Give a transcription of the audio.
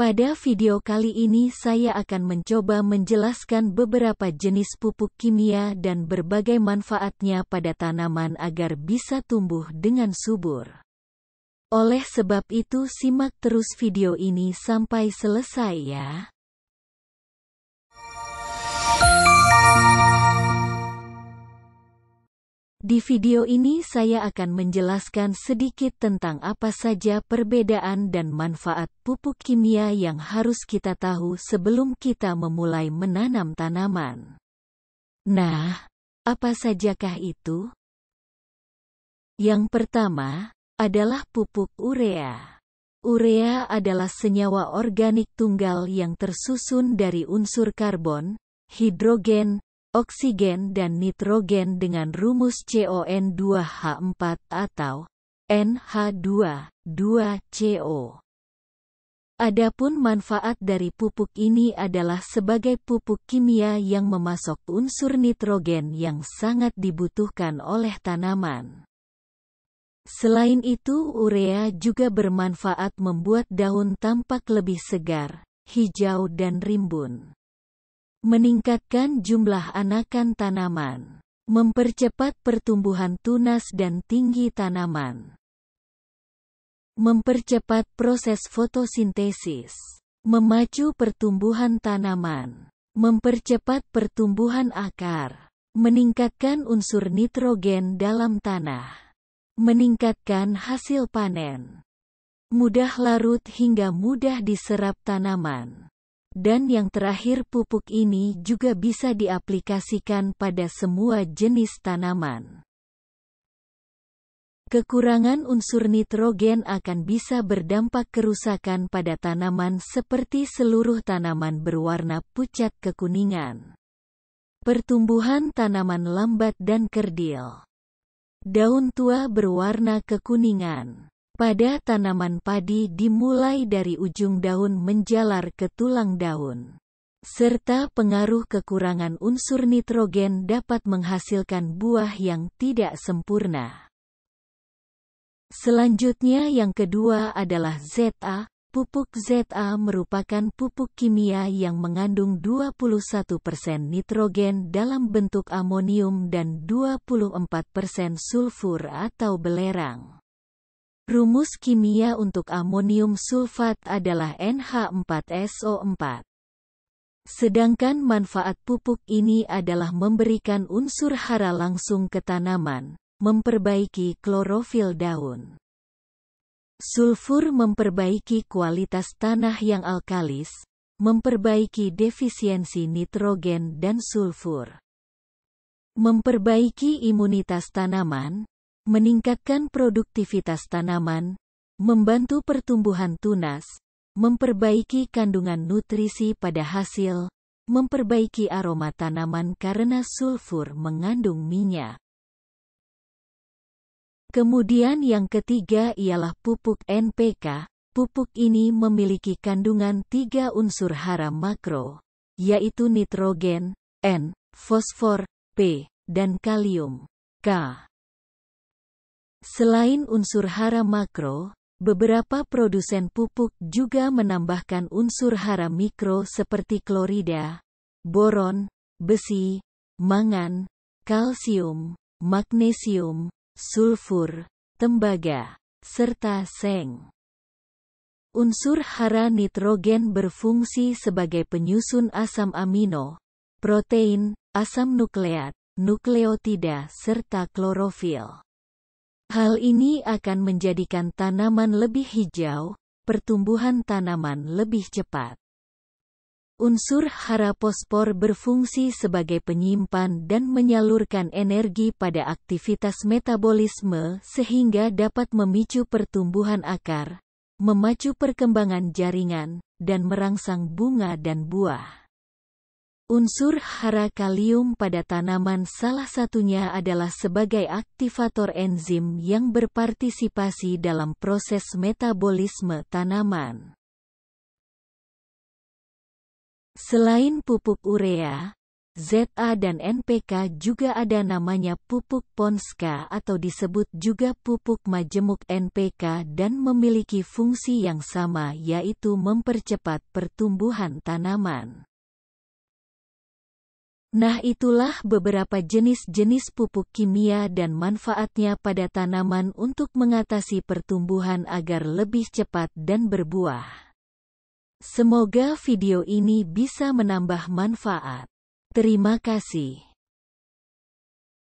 Pada video kali ini saya akan mencoba menjelaskan beberapa jenis pupuk kimia dan berbagai manfaatnya pada tanaman agar bisa tumbuh dengan subur. Oleh sebab itu simak terus video ini sampai selesai ya. Di video ini saya akan menjelaskan sedikit tentang apa saja perbedaan dan manfaat pupuk kimia yang harus kita tahu sebelum kita memulai menanam tanaman. Nah, apa sajakah itu? Yang pertama adalah pupuk urea. Urea adalah senyawa organik tunggal yang tersusun dari unsur karbon, hidrogen, oksigen dan nitrogen dengan rumus CON2H4 atau NH2, 2CO. Adapun manfaat dari pupuk ini adalah sebagai pupuk kimia yang memasok unsur nitrogen yang sangat dibutuhkan oleh tanaman. Selain itu, urea juga bermanfaat membuat daun tampak lebih segar, hijau dan rimbun. Meningkatkan jumlah anakan tanaman, mempercepat pertumbuhan tunas dan tinggi tanaman, mempercepat proses fotosintesis, memacu pertumbuhan tanaman, mempercepat pertumbuhan akar, meningkatkan unsur nitrogen dalam tanah, meningkatkan hasil panen, mudah larut hingga mudah diserap tanaman. Dan yang terakhir, pupuk ini juga bisa diaplikasikan pada semua jenis tanaman. Kekurangan unsur nitrogen akan bisa berdampak kerusakan pada tanaman seperti seluruh tanaman berwarna pucat kekuningan. Pertumbuhan tanaman lambat dan kerdil. Daun tua berwarna kekuningan. Pada tanaman padi dimulai dari ujung daun menjalar ke tulang daun. Serta pengaruh kekurangan unsur nitrogen dapat menghasilkan buah yang tidak sempurna. Selanjutnya yang kedua adalah ZA. Pupuk ZA merupakan pupuk kimia yang mengandung 21% nitrogen dalam bentuk amonium dan 24% sulfur atau belerang. Rumus kimia untuk amonium sulfat adalah NH4SO4. Sedangkan manfaat pupuk ini adalah memberikan unsur hara langsung ke tanaman, memperbaiki klorofil daun. Sulfur memperbaiki kualitas tanah yang alkalis, memperbaiki defisiensi nitrogen dan sulfur. Memperbaiki imunitas tanaman, meningkatkan produktivitas tanaman, membantu pertumbuhan tunas, memperbaiki kandungan nutrisi pada hasil, memperbaiki aroma tanaman karena sulfur mengandung minyak. Kemudian yang ketiga ialah pupuk NPK. Pupuk ini memiliki kandungan 3 unsur hara makro, yaitu nitrogen, N, fosfor, P, dan kalium, K. Selain unsur hara makro, beberapa produsen pupuk juga menambahkan unsur hara mikro seperti klorida, boron, besi, mangan, kalsium, magnesium, sulfur, tembaga, serta seng. Unsur hara nitrogen berfungsi sebagai penyusun asam amino, protein, asam nukleat, nukleotida serta klorofil. Hal ini akan menjadikan tanaman lebih hijau, pertumbuhan tanaman lebih cepat. Unsur hara fosfor berfungsi sebagai penyimpan dan menyalurkan energi pada aktivitas metabolisme sehingga dapat memicu pertumbuhan akar, memacu perkembangan jaringan, dan merangsang bunga dan buah. Unsur hara kalium pada tanaman salah satunya adalah sebagai aktivator enzim yang berpartisipasi dalam proses metabolisme tanaman. Selain pupuk urea, ZA dan NPK juga ada namanya pupuk Ponska atau disebut juga pupuk majemuk NPK dan memiliki fungsi yang sama yaitu mempercepat pertumbuhan tanaman. Nah, itulah beberapa jenis-jenis pupuk kimia dan manfaatnya pada tanaman untuk mengatasi pertumbuhan agar lebih cepat dan berbuah. Semoga video ini bisa menambah manfaat. Terima kasih.